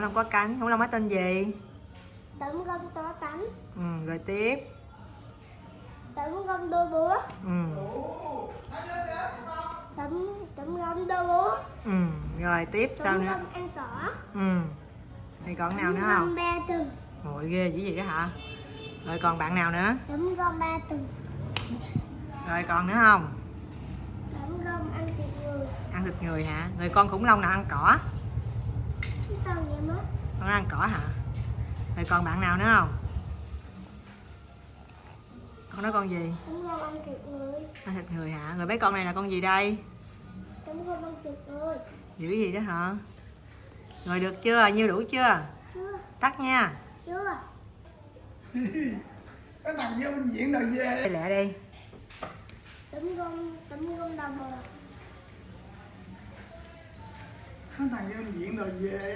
long có cánh. Khủng long có tên gì? Tấm gông có cánh. Rồi tiếp. Tấm gông đôi búa. Tấm gông đôi búa. Rồi tiếp sao nữa? Tấm gông ăn cỏ. Thì còn nào nữa Tấm không? gông ba tầng. Ôi ghê dữ vậy đó hả? Rồi còn bạn nào nữa? Tấm gông ba tầng. Rồi còn nữa không? Tấm gông ăn thịt người. Ăn thịt người hả? Rồi con khủng long nào ăn cỏ? Cái con vậy mất. Con ăn cỏ hả? Rồi còn bạn nào nữa không? Con nói con gì? Tấm gông ăn thịt người. Ăn thịt người hả? Rồi mấy con này là con gì đây? Tấm gông ăn thịt người. Dữ gì đó hả? Rồi được chưa? Nhiêu đủ chưa? Chưa. Tắt nha. Chưa. Cái thằng vô bệnh viện rồi về. Lẹ đi. Tấm gông đầu bò. Cái thằng vô bệnh viện rồi về.